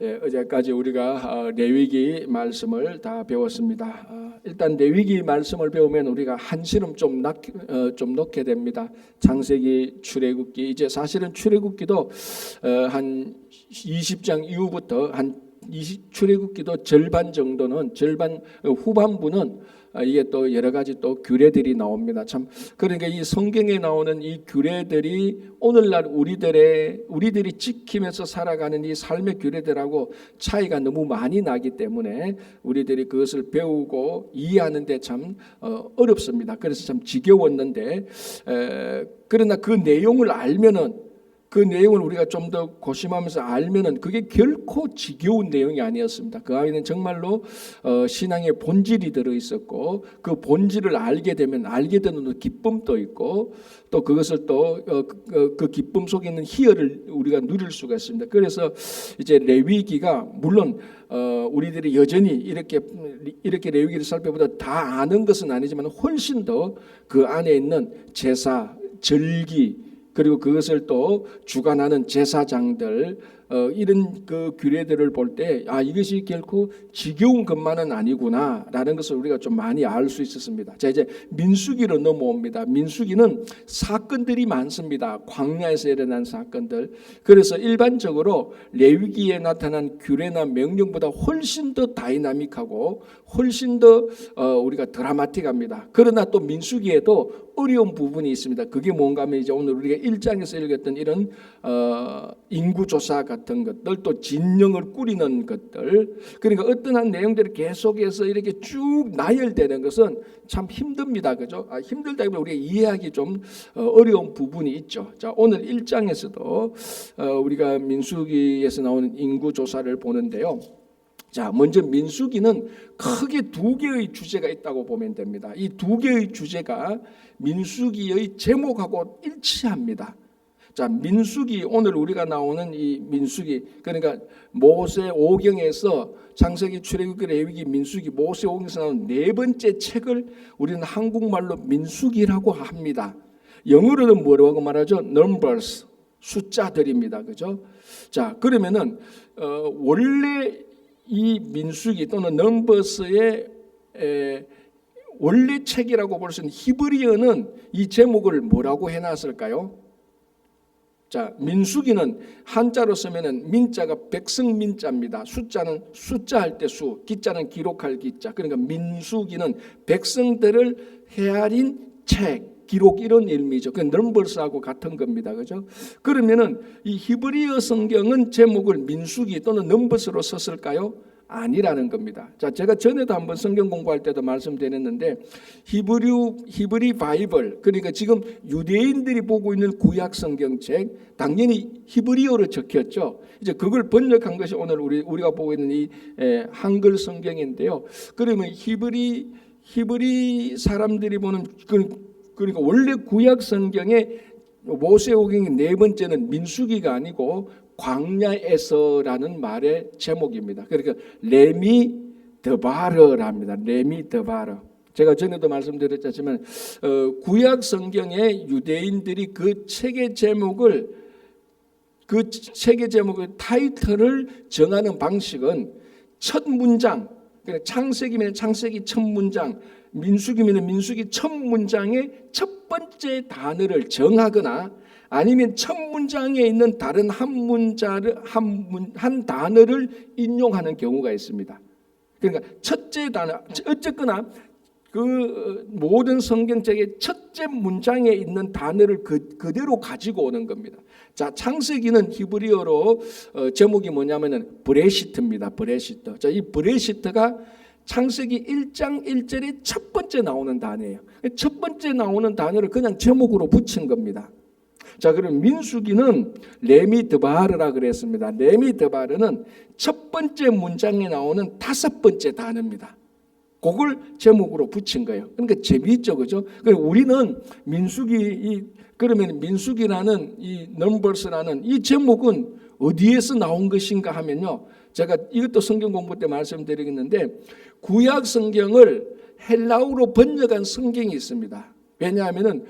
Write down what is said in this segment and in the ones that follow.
어제까지 우리가 레위기 말씀을 다 배웠습니다. 일단 레위기 말씀을 배우면 우리가 한시름 좀 놓게 됩니다. 창세기, 출애굽기, 이제 사실은 출애굽기도 한 20장 이후부터 출애굽기도 절반 정도는, 절반 후반부는 이게 또 여러 가지 또 규례들이 나옵니다. 참, 그러니까 이 성경에 나오는 이 규례들이 오늘날 우리들이 지키면서 살아가는 이 삶의 규례들하고 차이가 너무 많이 나기 때문에 우리들이 그것을 배우고 이해하는데 참 어렵습니다. 그래서 참 지겨웠는데, 그러나 그 내용을 알면은, 그 내용을 우리가 좀 더 고심하면서 알면은 그게 결코 지겨운 내용이 아니었습니다. 그 안에는 정말로 신앙의 본질이 들어 있었고, 그 본질을 알게 되면 알게 되는 기쁨도 있고, 또 그것을 또 그 기쁨 속에 있는 희열을 우리가 누릴 수가 있습니다. 그래서 이제 레위기가 물론 우리들이 여전히 이렇게 레위기를 살펴보다 다 아는 것은 아니지만 훨씬 더 그 안에 있는 제사, 절기, 그리고 그것을 또 주관하는 제사장들, 이런 그 규례들을 볼 때 이것이 결코 지겨운 것만은 아니구나라는 것을 우리가 좀 많이 알 수 있었습니다. 자, 이제 민수기로 넘어옵니다. 민수기는 사건들이 많습니다. 광야에서 일어난 사건들. 그래서 일반적으로 레위기에 나타난 규례나 명령보다 훨씬 더 다이나믹하고 훨씬 더 우리가 드라마틱합니다. 그러나 또 민수기에도 어려운 부분이 있습니다. 그게 뭔가 하면 이제 오늘 우리가 1장에서 읽었던 이런 인구조사 같은 것들, 또 진영을 꾸리는 것들, 그러니까 어떠한 내용들을 계속해서 이렇게 쭉 나열되는 것은 참 힘듭니다. 그죠? 힘들다기보다 우리가 이해하기 좀 어려운 부분이 있죠. 자, 오늘 1장에서도 우리가 민수기에서 나오는 인구조사를 보는데요. 자, 먼저 민수기는 크게 두 개의 주제가 있다고 보면 됩니다. 이 두 개의 주제가 민수기의 제목하고 일치합니다. 자, 민수기, 오늘 우리가 나오는 이 민수기, 그러니까 모세 오경에서 창세기, 출애굽기, 레위기, 민수기, 모세 오경에서 나오는 네 번째 책을 우리는 한국말로 민수기라고 합니다. 영어로는 뭐라고 말하죠? Numbers, 숫자들입니다. 그죠? 자, 그러면은 원래 이 민수기 또는 넘버스의 원래 책이라고 볼 수 있는 히브리어는 이 제목을 뭐라고 해놨을까요? 자, 민수기는 한자로 쓰면은 민자가 백성민자입니다. 숫자는 숫자할 때 수, 기자는 기록할 기자. 그러니까 민수기는 백성들을 헤아린 책, 기록, 이런 의미죠. 그 넘버스하고 같은 겁니다. 그죠? 그러면은 이 히브리어 성경은 제목을 민수기 또는 넘버스로 썼을까요? 아니라는 겁니다. 자, 제가 전에도 한번 성경 공부할 때도 말씀드렸는데 히브리 바이블, 그러니까 지금 유대인들이 보고 있는 구약 성경책, 당연히 히브리어로 적혔죠. 이제 그걸 번역한 것이 오늘 우리가 보고 있는 이 한글 성경인데요. 그러면 히브리 사람들이 보는 그러니까 원래 구약 성경의 모세오경의 네 번째는 민수기가 아니고 광야에서라는 말의 제목입니다. 그러니까 레미 드바르랍니다. 레미 드바르. 제가 전에도 말씀드렸지만 구약 성경의 유대인들이 그 책의 제목을 타이틀을 정하는 방식은 첫 문장, 그러니까 창세기면 창세기 첫 문장, 민수기면 민수기 첫 문장의 첫 번째 단어를 정하거나 아니면 첫 문장에 있는 다른 한 단어를 인용하는 경우가 있습니다. 그러니까 첫째 단어, 어쨌거나 그 모든 성경책의 첫째 문장에 있는 단어를 그대로 가지고 오는 겁니다. 자, 창세기는 히브리어로 제목이 뭐냐면은 브레시트입니다. 브레시트. 자, 이 브레시트가 창세기 1장 1절에 첫 번째 나오는 단어예요. 첫 번째 나오는 단어를 그냥 제목으로 붙인 겁니다. 자, 그럼 민수기는 레미드바르라 그랬습니다. 레미드바르는 첫 번째 문장에 나오는 다섯 번째 단어입니다. 그걸 제목으로 붙인 거예요. 그러니까 재미있죠, 그죠? 우리는 그러면 민수기라는 이 넘버스라는 이 제목은 어디에서 나온 것인가 하면요, 제가 이것도 성경 공부 때 말씀드리겠는데 구약 성경을 헬라어로 번역한 성경이 있습니다. 왜냐하면은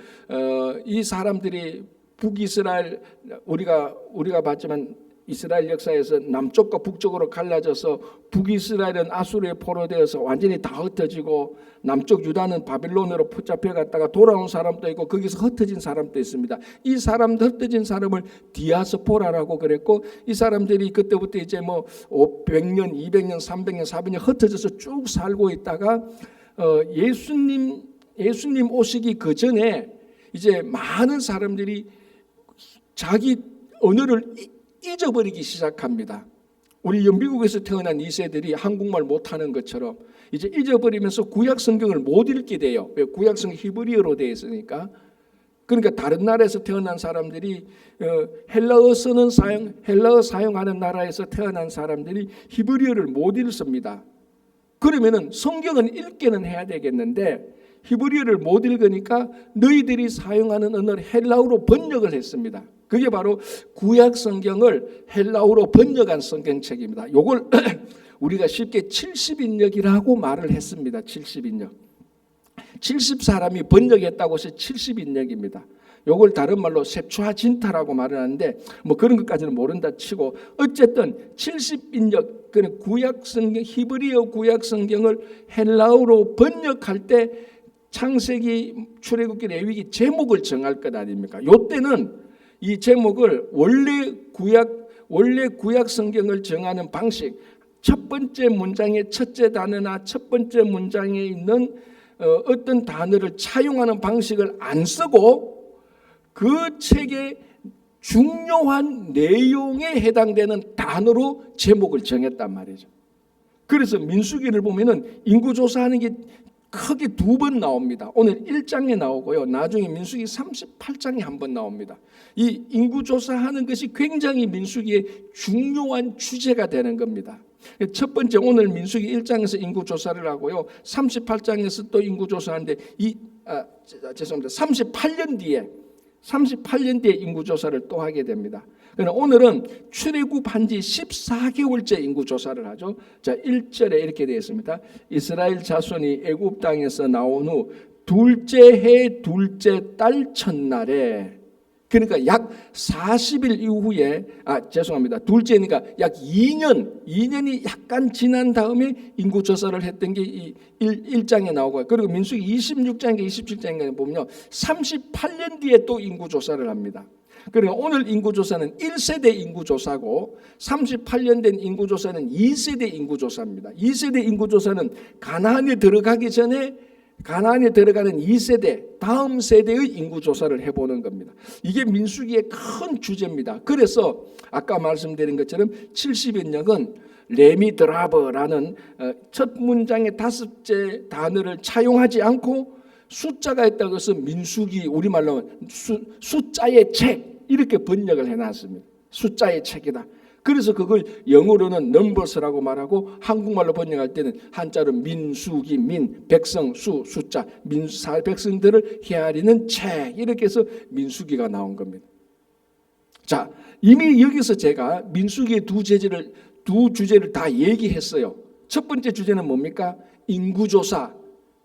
이 사람들이 북이스라엘, 우리가 봤지만 이스라엘 역사에서 남쪽과 북쪽으로 갈라져서 북이스라엘은 아수르에 포로되어서 완전히 다 흩어지고 남쪽 유다는 바빌론으로 붙잡혀 갔다가 돌아온 사람도 있고 거기서 흩어진 사람도 있습니다. 이 사람들 흩어진 사람을 디아스포라라고 그랬고 이 사람들이 그때부터 이제 뭐 100년, 200년, 300년, 400년 흩어져서 쭉 살고 있다가 예수님 오시기 그 전에 이제 많은 사람들이 자기 언어를 잊어버리기 시작합니다. 우리 미국에서 태어난 2세들이 한국말 못하는 것처럼 이제 잊어버리면서 구약 성경을 못 읽게 돼요. 왜? 구약 성경 히브리어로 되어 있으니까. 그러니까 다른 나라에서 태어난 사람들이 헬라어 사용하는 나라에서 태어난 사람들이 히브리어를 못 읽습니다. 그러면은 성경은 읽기는 해야 되겠는데 히브리어를 못 읽으니까 너희들이 사용하는 언어를 헬라어로 번역을 했습니다. 그게 바로 구약 성경을 헬라어로 번역한 성경책입니다. 요걸 우리가 쉽게 70인역이라고 말을 했습니다. 70인역. 70사람이 번역했다고 해서 70인역입니다. 요걸 다른 말로 셉투아진타라고 말을 하는데 뭐 그런 것까지는 모른다 치고 어쨌든 70인역 그 구약 성경 히브리어 구약 성경을 헬라어로 번역할 때 창세기, 출애굽기, 레위기 제목을 정할 것 아닙니까? 요때는 이 제목을 원래 구약 성경을 정하는 방식, 첫 번째 문장의 첫째 단어나 첫 번째 문장에 있는 어떤 단어를 차용하는 방식을 안 쓰고 그 책의 중요한 내용에 해당되는 단어로 제목을 정했단 말이죠. 그래서 민수기를 보면은 인구조사하는 게 크게 2번 나옵니다. 오늘 1장에 나오고요. 나중에 민수기 38장에 한 번 나옵니다. 이 인구조사하는 것이 굉장히 민수기의 중요한 주제가 되는 겁니다. 첫 번째 오늘 민수기 1장에서 인구조사를 하고요. 38장에서 또 인구조사하는데 38년 뒤에 인구조사를 또 하게 됩니다. 그러나 오늘은 출애굽한 지 14개월째 인구조사를 하죠. 자, 1절에 이렇게 되어 있습니다. 이스라엘 자손이 애굽 땅에서 나온 후 둘째 해 둘째 달 첫날에, 그러니까 약 40일 이후에 둘째니까 약 2년이 약간 지난 다음에 인구조사를 했던 게 이 1장에 나오고요. 그리고 민수기 26장인가 27장에 보면요 38년 뒤에 또 인구조사를 합니다. 그러니까 오늘 인구조사는 1세대 인구조사고 38년 된 인구조사는 2세대 인구조사입니다. 2세대 인구조사는 가나안에 들어가기 전에 가나안에 들어가는 2세대 다음 세대의 인구조사를 해보는 겁니다. 이게 민수기의 큰 주제입니다. 그래서 아까 말씀드린 것처럼 70인역은 레미드라버라는 첫 문장의 5째 단어를 차용하지 않고 숫자가 있다고 해서 민수기 우리말로 숫자의 책 이렇게 번역을 해놨습니다. 숫자의 책이다. 그래서 그걸 영어로는 넘버스라고 말하고 한국말로 번역할 때는 한자로 민수기, 백성, 숫자, 백성들을 헤아리는 책 이렇게 해서 민수기가 나온 겁니다. 자, 이미 여기서 제가 민수기의 두 주제를 다 얘기했어요. 첫 번째 주제는 뭡니까? 인구조사.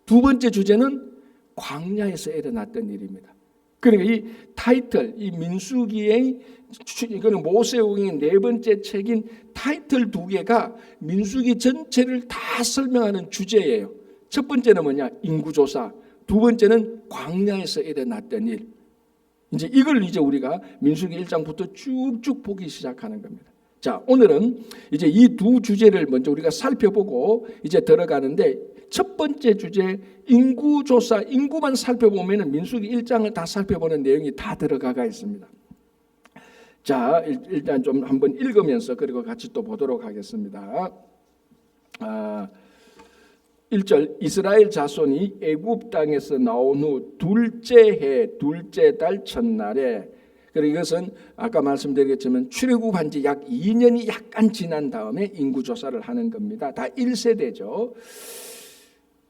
두 번째 주제는 광야에서 일어났던 일입니다. 그러니까 이 타이틀, 이 민수기의 이거는 모세오경의 4번째 책인 타이틀 2개가 민수기 전체를 다 설명하는 주제예요. 첫 번째는 뭐냐? 인구조사. 두 번째는 광야에서 일어났던 일. 이제 이걸 이제 우리가 민수기 1장부터 쭉쭉 보기 시작하는 겁니다. 자, 오늘은 이제 이 두 주제를 먼저 우리가 살펴보고 이제 들어가는데 첫 번째 주제 인구조사, 인구만 살펴보면 민수기 1장을 다 살펴보는 내용이 다 들어가 있습니다. 자, 일단 좀 한번 읽으면서 그리고 같이 또 보도록 하겠습니다. 1절 이스라엘 자손이 애굽 땅에서 나온 후 둘째 해 둘째 달 첫날에, 그리고 이것은 아까 말씀드렸지만 출애굽한 지 약 2년이 약간 지난 다음에 인구조사를 하는 겁니다. 다 1세대죠.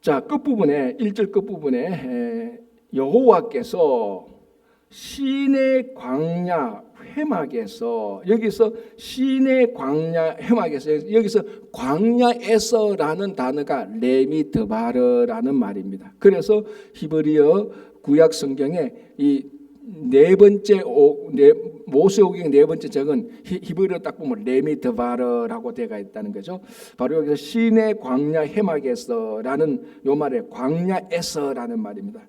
자, 끝부분에 1절 끝부분에 여호와께서 시내 광야 회막에서, 여기서 시내 광야 회막에서, 여기서 광야에서라는 단어가 레미드바르라는 말입니다. 그래서 히브리어 구약 성경에 이 모세오경 네 번째 적은 히브리어 딱 보면 레미드바르라고 되어 있다는 거죠. 바로 여기서 신의 광야 해막에서라는 요 말에 광야에서라는 말입니다.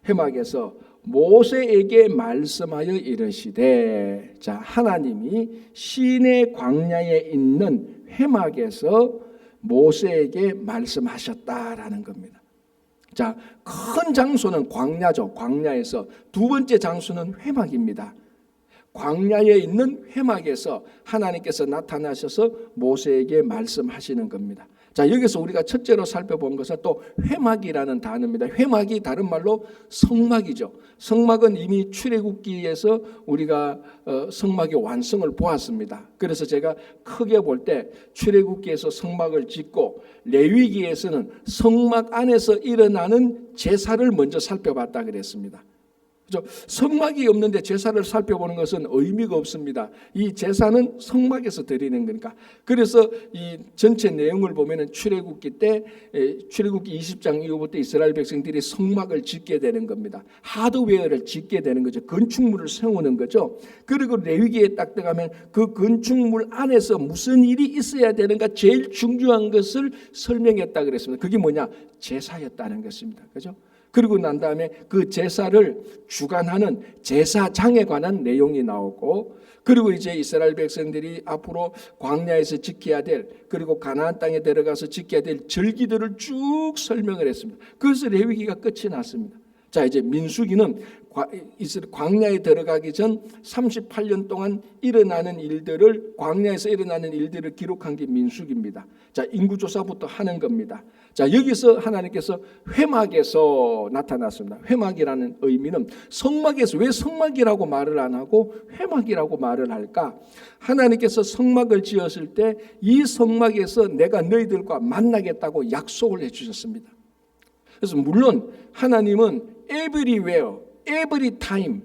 해막에서 모세에게 말씀하여 이르시되, 자, 하나님이 신의 광야에 있는 해막에서 모세에게 말씀하셨다라는 겁니다. 자, 큰 장소는 광야죠. 광야에서. 두 번째 장소는 회막입니다. 광야에 있는 회막에서 하나님께서 나타나셔서 모세에게 말씀하시는 겁니다. 자, 여기서 우리가 첫째로 살펴본 것은 또 회막이라는 단어입니다. 회막이 다른 말로 성막이죠. 성막은 이미 출애굽기에서 우리가 성막의 완성을 보았습니다. 그래서 제가 크게 볼 때 출애굽기에서 성막을 짓고 레위기에서는 성막 안에서 일어나는 제사를 먼저 살펴봤다 그랬습니다. 그렇죠? 성막이 없는데 제사를 살펴보는 것은 의미가 없습니다. 이 제사는 성막에서 드리는 거니까. 그래서 이 전체 내용을 보면은 출애굽기 때, 출애굽기 20장 이후부터 이스라엘 백성들이 성막을 짓게 되는 겁니다. 하드웨어를 짓게 되는 거죠. 건축물을 세우는 거죠. 그리고 레위기에 딱 들어가면 그 건축물 안에서 무슨 일이 있어야 되는가 제일 중요한 것을 설명했다 그랬습니다. 그게 뭐냐? 제사였다는 것입니다. 그죠? 그리고 난 다음에 그 제사를 주관하는 제사장에 관한 내용이 나오고, 그리고 이제 이스라엘 백성들이 앞으로 광야에서 지켜야 될, 그리고 가나안 땅에 들어가서 지켜야 될 절기들을 쭉 설명을 했습니다. 그래서 레위기가 끝이 났습니다. 자, 이제 민수기는 광야에 들어가기 전 38년 동안 일어나는 일들을, 광야에서 일어나는 일들을 기록한 게 민수기입니다. 자, 인구조사부터 하는 겁니다. 자, 여기서 하나님께서 회막에서 나타났습니다. 회막이라는 의미는 성막에서, 왜 성막이라고 말을 안 하고 회막이라고 말을 할까? 하나님께서 성막을 지었을 때 이 성막에서 내가 너희들과 만나겠다고 약속을 해주셨습니다. 그래서 물론 하나님은 everywhere, every time,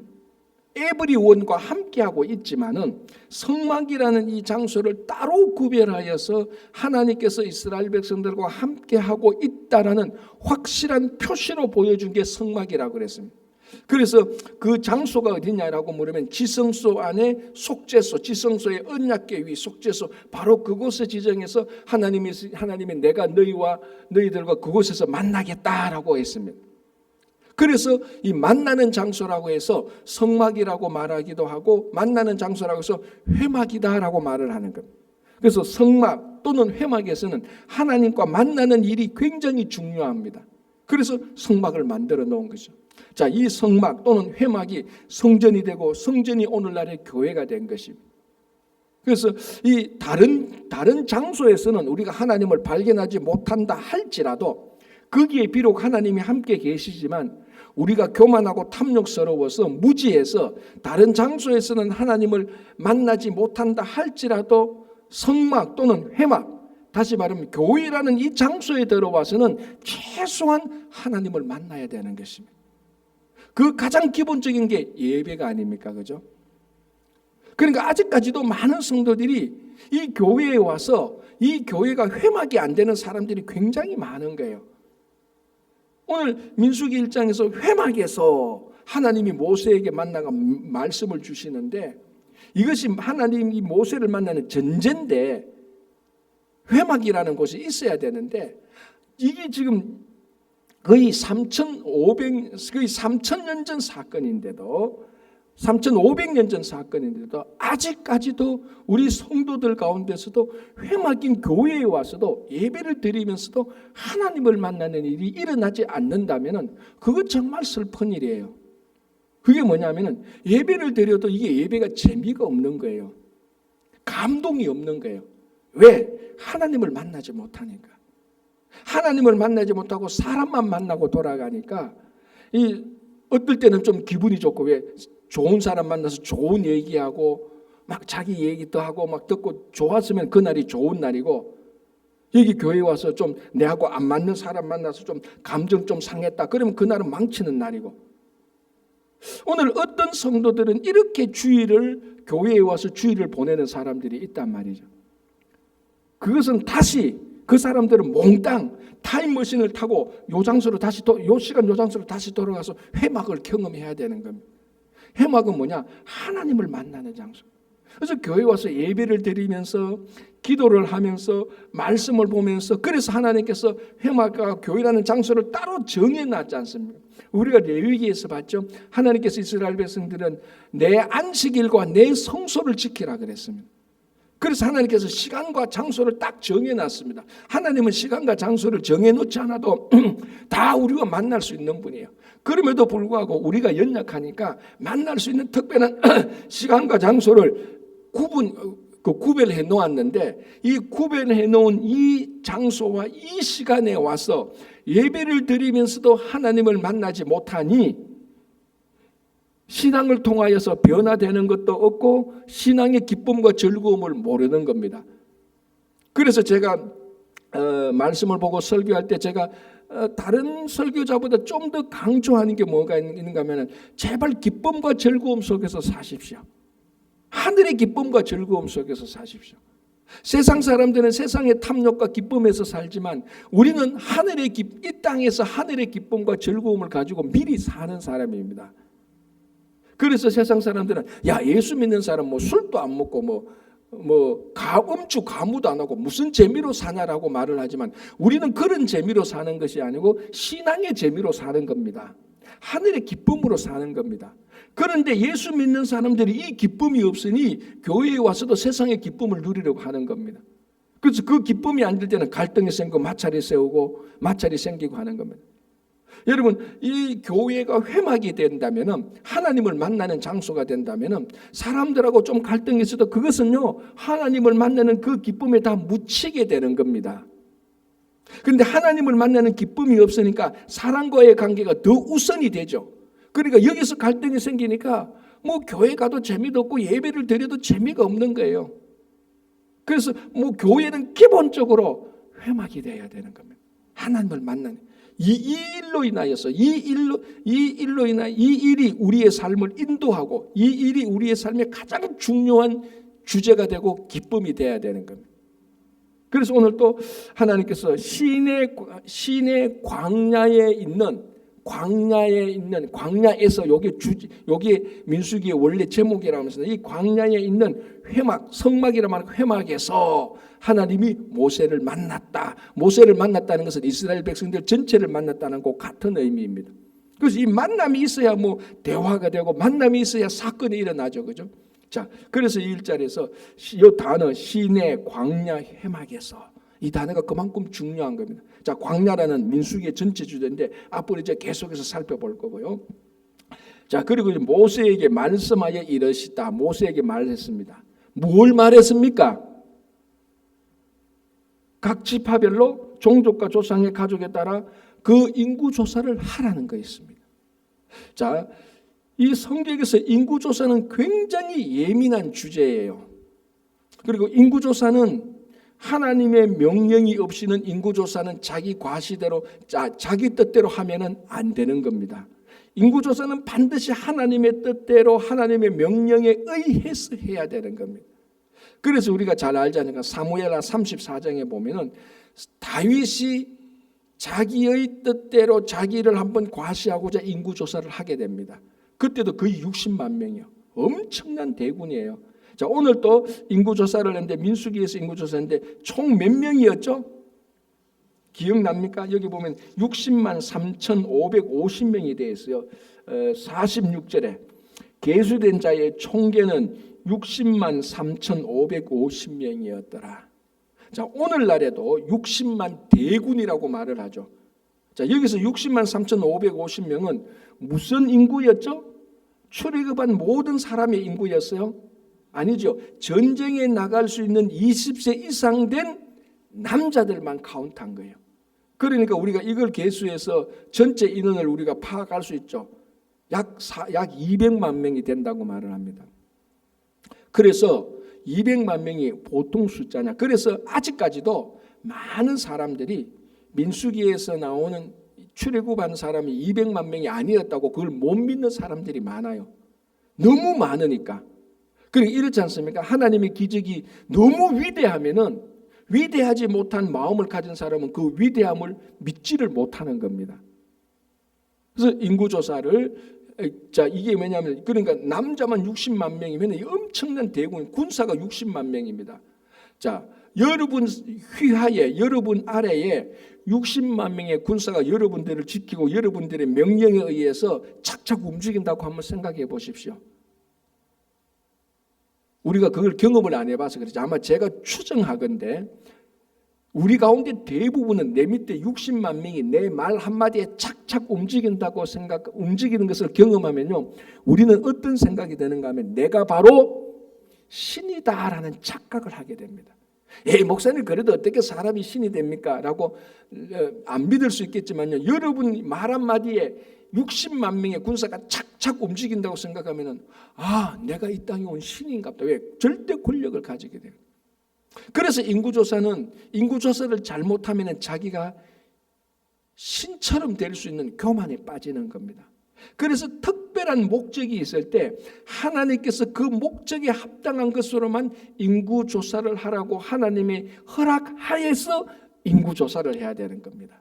everyone과 함께하고 있지만은 성막이라는 이 장소를 따로 구별하여서 하나님께서 이스라엘 백성들과 함께하고 있다라는 확실한 표시로 보여준 게 성막이라고 그랬습니다. 그래서 그 장소가 어디냐라고 물으면 지성소 안에 속죄소, 지성소의 언약궤 위 속죄소, 바로 그곳을 지정해서 하나님이 내가 너희들과 그곳에서 만나겠다라고 했습니다. 그래서 이 만나는 장소라고 해서 성막이라고 말하기도 하고, 만나는 장소라고 해서 회막이다라고 말을 하는 겁니다. 그래서 성막 또는 회막에서는 하나님과 만나는 일이 굉장히 중요합니다. 그래서 성막을 만들어 놓은 거죠. 자, 이 성막 또는 회막이 성전이 되고 성전이 오늘날의 교회가 된 것입니다. 그래서 이 다른 장소에서는 우리가 하나님을 발견하지 못한다 할지라도 거기에 비록 하나님이 함께 계시지만 우리가 교만하고 탐욕스러워서 무지해서 다른 장소에서는 하나님을 만나지 못한다 할지라도 성막 또는 회막, 다시 말하면 교회라는 이 장소에 들어와서는 최소한 하나님을 만나야 되는 것입니다. 그 가장 기본적인 게 예배가 아닙니까? 그죠? 그러니까 아직까지도 많은 성도들이 이 교회에 와서 이 교회가 회막이 안 되는 사람들이 굉장히 많은 거예요. 오늘 민수기 1장에서 회막에서 하나님이 모세에게 만나가 말씀을 주시는데, 이것이 하나님이 모세를 만나는 전제인데 회막이라는 곳이 있어야 되는데, 이게 지금 거의 3,500년 전 사건인데도, 3,500년 전 사건인데도 아직까지도 우리 성도들 가운데서도 회막인 교회에 와서도 예배를 드리면서도 하나님을 만나는 일이 일어나지 않는다면 그건 정말 슬픈 일이에요. 그게 뭐냐면은 예배를 드려도 이게 예배가 재미가 없는 거예요. 감동이 없는 거예요. 왜? 하나님을 만나지 못하니까. 하나님을 만나지 못하고 사람만 만나고 돌아가니까 이 어떨 때는 좀 기분이 좋고, 왜 좋은 사람 만나서 좋은 얘기하고 막 자기 얘기도 하고 막 듣고 좋았으면 그날이 좋은 날이고, 여기 교회 와서 좀 내하고 안 맞는 사람 만나서 좀 감정 좀 상했다 그러면 그날은 망치는 날이고, 오늘 어떤 성도들은 이렇게 교회에 와서 주일을 보내는 사람들이 있단 말이죠. 그것은 다시 그 사람들은 몽땅 타임머신을 타고 요 시간 요 장소로 다시 돌아가서 회막을 경험해야 되는 겁니다. 회막은 뭐냐? 하나님을 만나는 장소. 그래서 교회 와서 예배를 드리면서 기도를 하면서 말씀을 보면서, 그래서 하나님께서 회막과 교회라는 장소를 따로 정해놨지 않습니까? 우리가 레위기에서 봤죠. 하나님께서 이스라엘 백성들은 내 안식일과 내 성소를 지키라 그랬습니다. 그래서 하나님께서 시간과 장소를 딱 정해놨습니다. 하나님은 시간과 장소를 정해놓지 않아도 다 우리가 만날 수 있는 분이에요. 그럼에도 불구하고 우리가 연약하니까 만날 수 있는 특별한 시간과 장소를 구별해 놓았는데, 이 구별해 놓은 이 장소와 이 시간에 와서 예배를 드리면서도 하나님을 만나지 못하니 신앙을 통하여서 변화되는 것도 없고 신앙의 기쁨과 즐거움을 모르는 겁니다. 그래서 제가 말씀을 보고 설교할 때 제가 다른 설교자보다 좀 더 강조하는 게 뭐가 있는가 하면, 제발 기쁨과 즐거움 속에서 사십시오. 하늘의 기쁨과 즐거움 속에서 사십시오. 세상 사람들은 세상의 탐욕과 기쁨에서 살지만 우리는 이 땅에서 하늘의 기쁨과 즐거움을 가지고 미리 사는 사람입니다. 그래서 세상 사람들은 예수 믿는 사람 술도 안 먹고 음주 가무도 안 하고 무슨 재미로 사냐라고 말을 하지만, 우리는 그런 재미로 사는 것이 아니고 신앙의 재미로 사는 겁니다. 하늘의 기쁨으로 사는 겁니다. 그런데 예수 믿는 사람들이 이 기쁨이 없으니 교회에 와서도 세상의 기쁨을 누리려고 하는 겁니다. 그래서 그 기쁨이 안 될 때는 갈등이 생기고 마찰이 생기고 하는 겁니다. 여러분, 이 교회가 회막이 된다면, 하나님을 만나는 장소가 된다면, 사람들하고 좀 갈등이 있어도 그것은요 하나님을 만나는 그 기쁨에 다 묻히게 되는 겁니다. 그런데 하나님을 만나는 기쁨이 없으니까 사람과의 관계가 더 우선이 되죠. 그러니까 여기서 갈등이 생기니까 교회 가도 재미도 없고 예배를 드려도 재미가 없는 거예요. 그래서 교회는 기본적으로 회막이 되어야 되는 겁니다. 하나님을 만나는 이 일이 우리의 삶을 인도하고, 이 일이 우리의 삶의 가장 중요한 주제가 되고 기쁨이 되어야 되는 겁니다. 그래서 오늘 또 하나님께서 시내 광야에서 요게 민수기의 원래 제목이라면서, 이 광야에 있는 회막, 성막이라 말하는 회막에서 하나님이 모세를 만났다. 모세를 만났다는 것은 이스라엘 백성들 전체를 만났다는 것 같은 의미입니다. 그래서 이 만남이 있어야 대화가 되고, 만남이 있어야 사건이 일어나죠. 그죠? 자, 그래서 이 1절에서 이 단어 시내 광야 회막에서, 이 단어가 그만큼 중요한 겁니다. 자, 광야라는 민수기의 전체 주제인데 앞으로 이제 계속해서 살펴볼 거고요. 자, 그리고 모세에게 말씀하여 이르시다. 모세에게 말했습니다. 뭘 말했습니까? 각 지파별로 종족과 조상의 가족에 따라 그 인구 조사를 하라는 것이었습니다. 자, 이 성경에서 인구 조사는 굉장히 예민한 주제예요. 그리고 인구 조사는 하나님의 명령이 없이는 인구 조사는 자기 과시대로 자기 뜻대로 하면은 안 되는 겁니다. 인구 조사는 반드시 하나님의 뜻대로 하나님의 명령에 의해서 해야 되는 겁니다. 그래서 우리가 잘 알지 않습니까? 사무엘하 34장에 보면은 다윗이 자기의 뜻대로 자기를 한번 과시하고자 인구 조사를 하게 됩니다. 그때도 거의 60만 명이요. 엄청난 대군이에요. 자, 오늘 또 인구조사를 했는데, 민수기에서 인구조사했는데 총 몇 명이었죠? 기억납니까? 여기 보면 60만 3,550명이 되어 있어요. 46절에 계수된 자의 총계는 60만 3,550명이었더라. 자, 오늘날에도 60만 대군이라고 말을 하죠. 자, 여기서 60만 3,550명은 무슨 인구였죠? 출애굽한 모든 사람의 인구였어요? 아니죠. 전쟁에 나갈 수 있는 20세 이상 된 남자들만 카운트한 거예요. 그러니까 우리가 이걸 계수해서 전체 인원을 우리가 파악할 수 있죠. 약 200만 명이 된다고 말을 합니다. 그래서 200만 명이 보통 숫자냐. 그래서 아직까지도 많은 사람들이 민수기에서 나오는 출애굽한 사람이 200만 명이 아니었다고 그걸 못 믿는 사람들이 많아요. 너무 많으니까. 그리고 이렇지 않습니까? 하나님의 기적이 너무 위대하면은 위대하지 못한 마음을 가진 사람은 그 위대함을 믿지를 못하는 겁니다. 그래서 인구조사를 자, 이게 뭐냐면 그러니까 남자만 60만 명이면 이 엄청난 대군 군사가 60만 명입니다. 자, 여러분 휘하에 여러분 아래에 60만 명의 군사가 여러분들을 지키고 여러분들의 명령에 의해서 착착 움직인다고 한번 생각해 보십시오. 우리가 그걸 경험을 안 해봐서 그렇지 아마 제가 추정하건대 우리 가운데 대부분은 내 밑에 60만 명이 내 말 한마디에 착착 움직인다고 움직이는 것을 경험하면요, 우리는 어떤 생각이 드는가 하면 내가 바로 신이다라는 착각을 하게 됩니다. 목사님 그래도 어떻게 사람이 신이 됩니까? 라고 안 믿을 수 있겠지만요, 여러분 말 한마디에 60만 명의 군사가 착착 움직인다고 생각하면 내가 이 땅에 온 신인가 보다. 왜? 절대 권력을 가지게 돼요. 그래서 인구조사를 잘못하면 자기가 신처럼 될 수 있는 교만에 빠지는 겁니다. 그래서 특별한 목적이 있을 때 하나님께서 그 목적에 합당한 것으로만 인구조사를 하라고 하나님의 허락하에서 인구조사를 해야 되는 겁니다.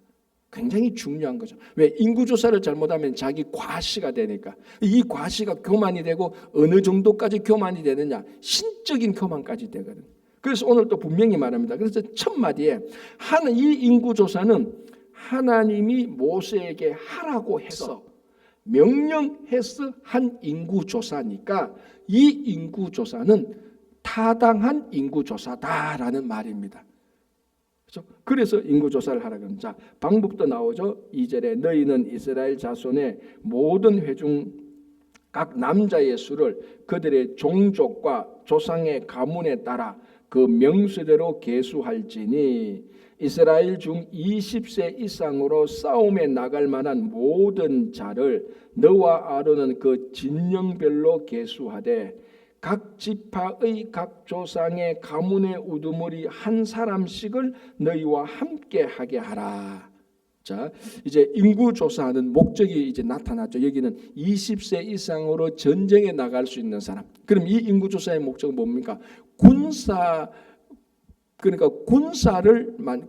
굉장히 중요한 거죠. 왜? 인구조사를 잘못하면 자기 과시가 되니까. 이 과시가 교만이 되고 어느 정도까지 교만이 되느냐? 신적인 교만까지 되거든요. 그래서 오늘 또 분명히 말합니다. 그래서 첫 마디에 이 인구조사는 하나님이 모세에게 하라고 해서 명령해서 한 인구조사니까 이 인구조사는 타당한 인구조사다라는 말입니다. 그렇죠? 그래서 인구조사를 하라고 합니다. 자, 방법도 나오죠. 2절에 너희는 이스라엘 자손의 모든 회중 각 남자의 수를 그들의 종족과 조상의 가문에 따라 그 명수대로 계수할지니 이스라엘 중 20세 이상으로 싸움에 나갈 만한 모든 자를 너와 아론은 그 진영별로 계수하되 각 지파의 각 조상의 가문의 우두머리 한 사람씩을 너희와 함께 하게 하라. 자, 이제 인구 조사하는 목적이 이제 나타났죠. 여기는 20세 이상으로 전쟁에 나갈 수 있는 사람. 그럼 이 인구 조사의 목적은 뭡니까? 그러니까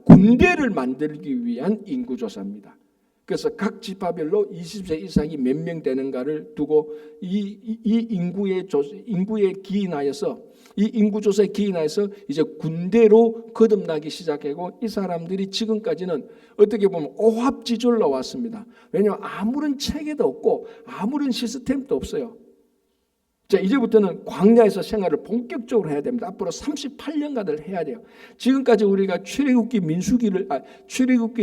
군대를 만들기 위한 인구 조사입니다. 그래서 각 지파별로 20세 이상이 몇 명 되는가를 두고 이 인구에 기인하여서 이 인구조사에 기인하여서 이제 군대로 거듭나기 시작하고 이 사람들이 지금까지는 어떻게 보면 오합지졸로 왔습니다. 왜냐하면 아무런 체계도 없고 아무런 시스템도 없어요. 자, 이제부터는 광야에서 생활을 본격적으로 해야 됩니다. 앞으로 38년간을 해야 돼요. 지금까지 우리가 출애굽기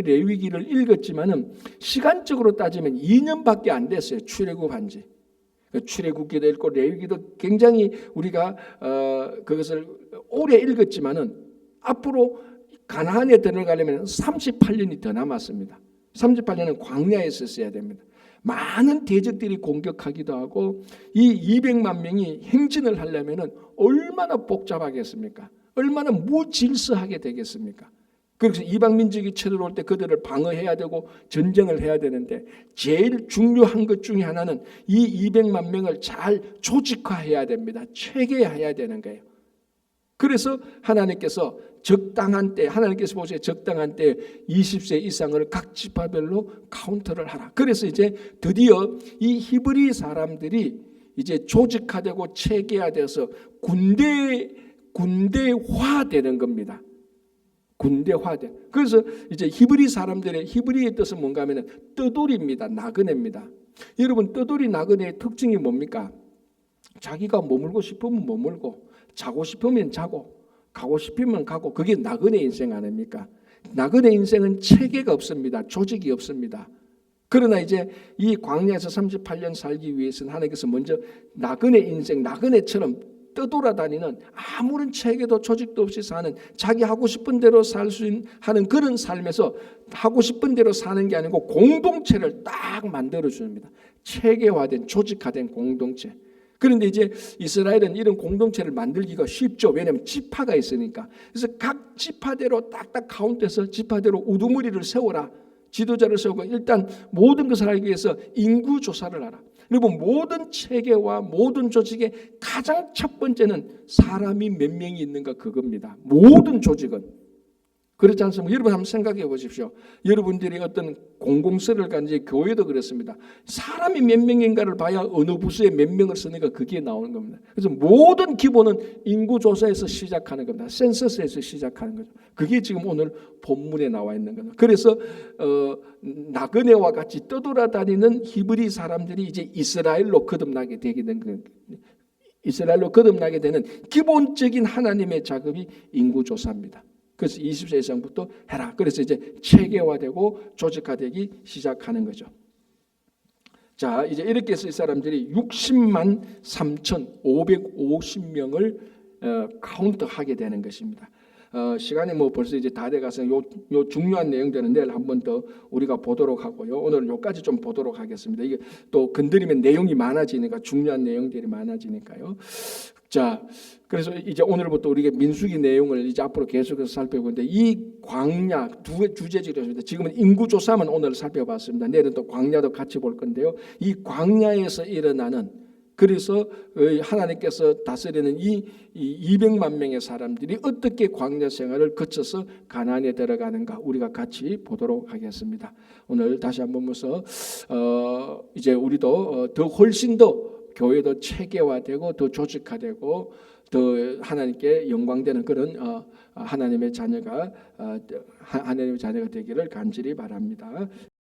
레위기를 읽었지만은 시간적으로 따지면 2년밖에 안 됐어요. 출애굽한지. 출애굽기도 읽고 레위기도 굉장히 우리가 그것을 오래 읽었지만은 앞으로 가나안에 들어가려면 38년이 더 남았습니다. 38년은 광야에서 써야 됩니다. 많은 대적들이 공격하기도 하고 이 200만 명이 행진을 하려면 얼마나 복잡하겠습니까? 얼마나 무질서하게 되겠습니까? 그래서 이방 민족이 쳐들어올 때 그들을 방어해야 되고 전쟁을 해야 되는데 제일 중요한 것 중에 하나는 이 200만 명을 잘 조직화해야 됩니다. 체계해야 되는 거예요. 그래서 하나님께서 적당한 때, 하나님께서 보시기에 적당한 때 20세 이상을 각 지파별로 카운트를 하라. 그래서 이제 드디어 이 히브리 사람들이 이제 조직화되고 체계화되어서 군대화되는 겁니다. 군대화돼. 그래서 이제 히브리의 뜻은 뭔가 하면 떠돌이입니다. 나그네입니다. 여러분, 떠돌이 나그네의 특징이 뭡니까? 자기가 머물고 싶으면 머물고, 자고 싶으면 자고, 가고 싶으면 가고, 그게 나그네 인생 아닙니까? 나그네 인생은 체계가 없습니다. 조직이 없습니다. 그러나 이제 이 광야에서 38년 살기 위해서는 하나님께서 먼저 나그네 인생, 나그네처럼 떠돌아다니는 아무런 체계도 조직도 없이 사는 자기 하고 싶은 대로 살 수 하는 그런 삶에서 하고 싶은 대로 사는 게 아니고 공동체를 딱 만들어줍니다. 체계화된 조직화된 공동체. 그런데 이제 이스라엘은 이런 공동체를 만들기가 쉽죠. 왜냐하면 지파가 있으니까. 그래서 각 지파대로 딱딱 카운트해서 지파대로 우두머리를 세워라. 지도자를 세우고 일단 모든 것을 알기 위해서 인구 조사를 하라. 여러분, 모든 체계와 모든 조직의 가장 첫 번째는 사람이 몇 명이 있는가 그겁니다. 모든 조직은. 그렇지 않습니까? 여러분 한번 생각해 보십시오. 여러분들이 어떤 공공서를 간지 교회도 그렇습니다. 사람이 몇 명인가를 봐야 어느 부서에 몇 명을 쓰니까 그게 나오는 겁니다. 그래서 모든 기본은 인구조사에서 시작하는 겁니다. 센서스에서 시작하는 거죠. 그게 지금 오늘 본문에 나와 있는 겁니다. 그래서 나그네와 같이 떠돌아다니는 히브리 사람들이 이제 이스라엘로 거듭나게 되게 된 거예요. 이스라엘로 거듭나게 되는 기본적인 하나님의 작업이 인구조사입니다. 그래서 20세 이상부터 해라. 그래서 이제 체계화되고 조직화되기 시작하는 거죠. 자, 이제 이렇게 해서 이 사람들이 60만 3,550명을 카운트하게 되는 것입니다. 시간이 뭐 벌써 이제 다 돼가서 요 중요한 내용들은 내일 한 번 더 우리가 보도록 하고요. 오늘 요까지 좀 보도록 하겠습니다. 이게 또 건드리면 내용이 많아지니까 중요한 내용들이 많아지니까요. 자, 그래서 이제 오늘부터 우리가 민수기 내용을 이제 앞으로 계속해서 살펴보는데 이 광야 두 주제지였습니다. 지금은 인구조사만 오늘 살펴봤습니다. 내일은 또 광야도 같이 볼 건데요. 이 광야에서 일어나는 그래서 하나님께서 다스리는 이 200만 명의 사람들이 어떻게 광야 생활을 거쳐서 가나안에 들어가는가 우리가 같이 보도록 하겠습니다. 오늘 다시 한번 보면서 이제 우리도 더 훨씬 더 교회도 체계화되고 더 조직화되고 더 하나님께 영광되는 그런 하나님의 자녀가 되기를 간절히 바랍니다.